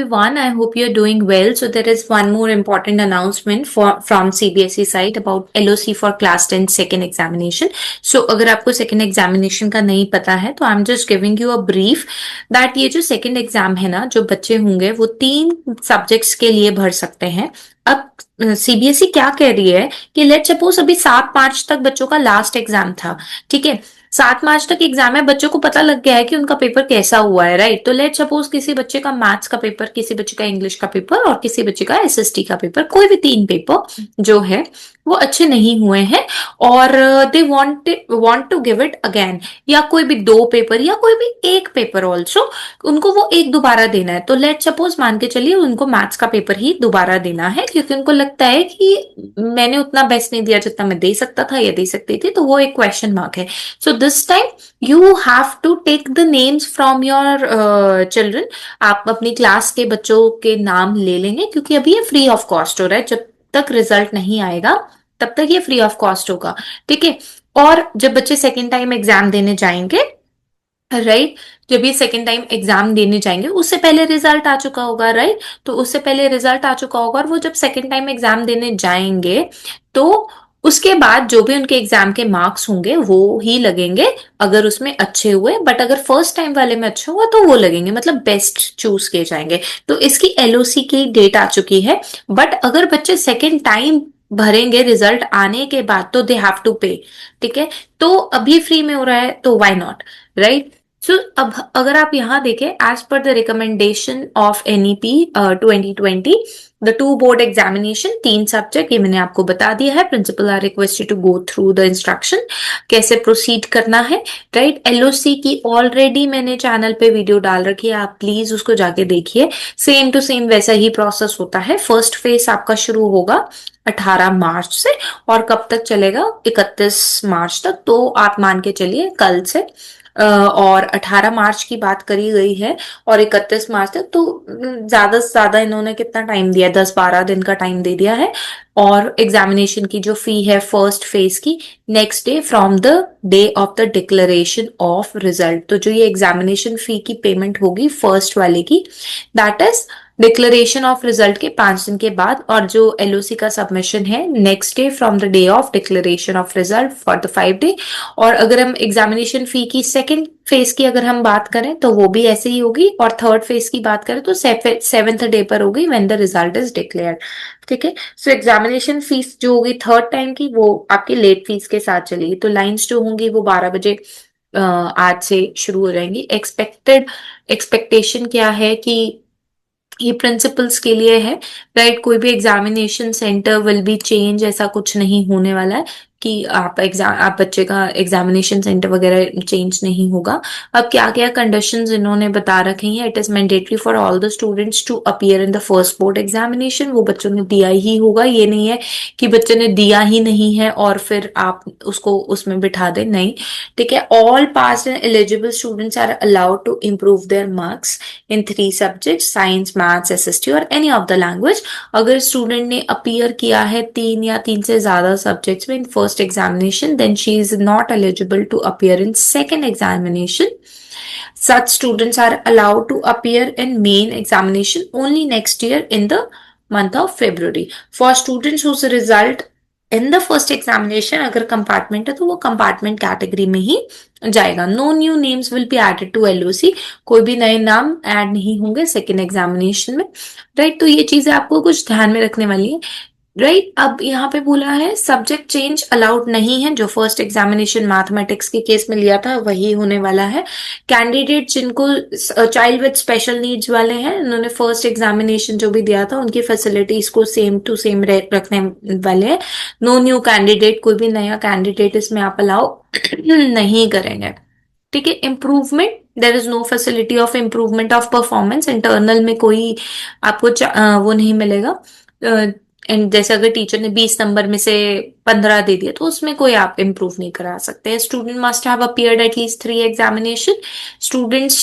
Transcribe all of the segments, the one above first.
Everyone, I hope you're doing well. So there is one more important announcement from CBSE side about LOC for class 10 second examination. So अगर आपको second examination का नहीं पता है तो I'm just giving you a brief that ये जो second exam है ना, जो बच्चे होंगे वो 3 subjects के लिए भर सकते हैं। अब सीबीएसई क्या कह रही है कि लेट सपोज अभी 7 मार्च तक बच्चों का लास्ट एग्जाम था, ठीक है। 7 मार्च तक एग्जाम है, बच्चों को पता लग गया है कि उनका पेपर कैसा हुआ है, राइट। तो लेट सपोज किसी बच्चे का मैथ्स का पेपर, किसी बच्चे का इंग्लिश का पेपर और किसी बच्चे का एसएसटी का पेपर, कोई भी 3 पेपर जो है वो अच्छे नहीं हुए हैं और they want to give it again, या कोई भी 2 पेपर या कोई भी 1 पेपर ऑल्सो, उनको वो एक दोबारा देना है। तो लेट सपोज मान के चलिए उनको मैथ्स का पेपर ही दोबारा देना है क्योंकि उनको लगता है कि मैंने उतना बेस्ट नहीं दिया जितना मैं दे सकता था या दे सकती थी, तो वो एक क्वेश्चन मार्क है। So this time you have to take the names from your children. आप अपनी क्लास के बच्चों के नाम ले लेंगे क्योंकि अभी ये फ्री ऑफ कॉस्ट हो रहा है। जब तक रिजल्ट नहीं आएगा तब तक ये फ्री ऑफ कॉस्ट होगा, ठीक है। और जब बच्चे सेकेंड टाइम एग्जाम देने जाएंगे, राइट, जब ये सेकेंड टाइम एग्जाम देने जाएंगे उससे पहले रिजल्ट आ चुका होगा, राइट। तो उससे पहले रिजल्ट आ चुका होगा और वो जब सेकेंड टाइम एग्जाम देने जाएंगे तो उसके बाद जो भी उनके एग्जाम के मार्क्स होंगे वो ही लगेंगे अगर उसमें अच्छे हुए, बट अगर फर्स्ट टाइम वाले में अच्छे हुआ तो वो लगेंगे, मतलब बेस्ट चूज किए जाएंगे। तो इसकी एलओसी की डेट आ चुकी है, बट अगर बच्चे सेकेंड टाइम भरेंगे रिजल्ट आने के बाद तो दे हैव टू पे, ठीक है। तो अभी फ्री में हो रहा है तो व्हाई नॉट, राइट। सो अब अगर आप यहाँ देखें, as per the recommendation of NEP 2020, the 2 board examination, 3 subject, ये मैंने आपको बता दिया है। Principal are requested to go through the instruction, कैसे प्रोसीड करना है, राइट। एलओसी की ऑलरेडी मैंने चैनल पे वीडियो डाल रखी है, आप प्लीज उसको जाके देखिए। सेम टू सेम वैसा ही प्रोसेस होता है। फर्स्ट फेज आपका शुरू होगा 18 मार्च से और कब तक चलेगा, 31 मार्च तक। तो आप मान के चलिए कल से और 18 मार्च की बात करी गई है और 31 मार्च तक, तो ज्यादा से ज्यादा इन्होंने कितना टाइम दिया, 10-12 दिन का टाइम दे दिया है। और एग्जामिनेशन की जो फी है फर्स्ट फेज की, next day from the day of the declaration of result. तो जो ये एग्जामिनेशन फी की पेमेंट होगी फर्स्ट वाले की, that is declaration of result के 5 दिन के बाद, और जो एलओसी का सबमिशन है next day from the day of declaration of result for the 5 day. और अगर हम एग्जामिनेशन फी की सेकेंड फेज की अगर हम बात करें तो वो भी ऐसे ही होगी, और थर्ड फेज की बात करें तो 7th डे पर होगी when the result is declared, ठीक है। सो एग्जामिनेशन फीस जो होगी थर्ड टाइम की वो आपकी लेट फीस के साथ चलेगी। तो लाइंस जो होंगी वो 12 बजे आज से शुरू हो जाएंगी। एक्सपेक्टेशन क्या है कि ये प्रिंसिपल्स के लिए है, राइट। कोई भी examination centre will be change, ऐसा कुछ नहीं होने वाला है कि आप बच्चे का एग्जामिनेशन सेंटर वगैरह चेंज नहीं होगा। अब क्या क्या कंडीशंस इन्होंने बता रखी हैं, it is mandatory for all the students to appear in the first board examination. वो बच्चों ने दिया ही होगा, ये नहीं है कि बच्चे ने दिया ही नहीं है और फिर आप उसको उसमें बिठा दें, नहीं, ठीक है। All pass and eligible students are allowed to improve their marks in 3 subjects, science, maths, SST और एनी ऑफ द लैंग्वेज। अगर स्टूडेंट ने अपीयर किया है 3 या 3 से ज्यादा सब्जेक्ट्स में in first examination, then she is not eligible to appear in second examination. Such students are allowed to appear in main examination only next year in the month of February. For students whose result in the first examination अगर compartment है तो वो compartment category में ही जाएगा। No new names will be added to LOC, कोई भी नए नाम ऐड नहीं होंगे सेकेंड एग्जामिनेशन में, राइट। तो ये चीजें आपको कुछ ध्यान में रखने वाली है, राइट। अब यहाँ पे बोला है सब्जेक्ट चेंज अलाउड नहीं है, जो फर्स्ट एग्जामिनेशन मैथमेटिक्स के केस में लिया था वही होने वाला है। कैंडिडेट जिनको चाइल्ड विद स्पेशल नीड्स वाले हैं, उन्होंने फर्स्ट एग्जामिनेशन जो भी दिया था उनकी फैसिलिटीज को सेम टू सेम रखने वाले हैं। नो न्यू कैंडिडेट, कोई भी नया कैंडिडेट इसमें आप अलाउ नहीं करेंगे, ठीक है। Improvement, there is no facility of improvement of performance. Internal में कोई आपको वो नहीं मिलेगा। एंड जैसे अगर टीचर ने 20 नंबर में से 15 दे दिया तो उसमें कोई आप इम्प्रूव नहीं करा सकते। Student must have appeared at least 3 examination. Students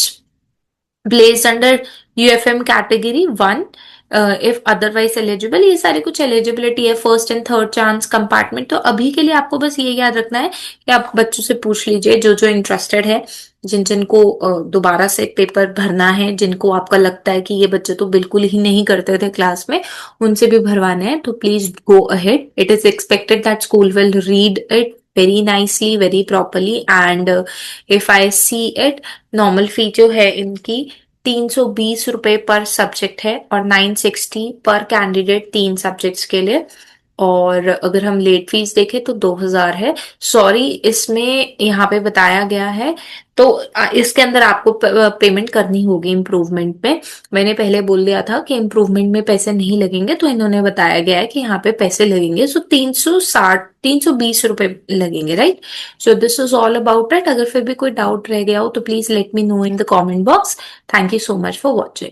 placed under UFM category 1 if otherwise eligible, ये सारी कुछ एलिजिबिलिटी है, first and third chance compartment. तो अभी के लिए आपको बस ये याद रखना है कि आप बच्चों से पूछ लीजिए जो जो इंटरेस्टेड है, जिन जिनको दोबारा से पेपर भरना है, जिनको आपका लगता है कि ये बच्चे तो बिल्कुल ही नहीं करते थे क्लास में, उनसे भी भरवाने हैं, तो please go ahead. It is expected that school will read it very nicely, very properly, and if I see it, normal fee जो है इनकी 320 रुपए पर सब्जेक्ट है और 960 पर कैंडिडेट 3 सब्जेक्ट्स के लिए। और अगर हम लेट फीस देखें तो 2000 है। सॉरी, इसमें यहाँ पे बताया गया है, तो इसके अंदर आपको पेमेंट करनी होगी इम्प्रूवमेंट में। मैंने पहले बोल दिया था कि इम्प्रूवमेंट में पैसे नहीं लगेंगे, तो इन्होंने बताया गया है कि यहाँ पे पैसे लगेंगे। सो 320 रुपए लगेंगे, right. So this is all about it. अगर फिर भी कोई डाउट रह गया हो तो please let me know in the comment box. Thank you so much for watching.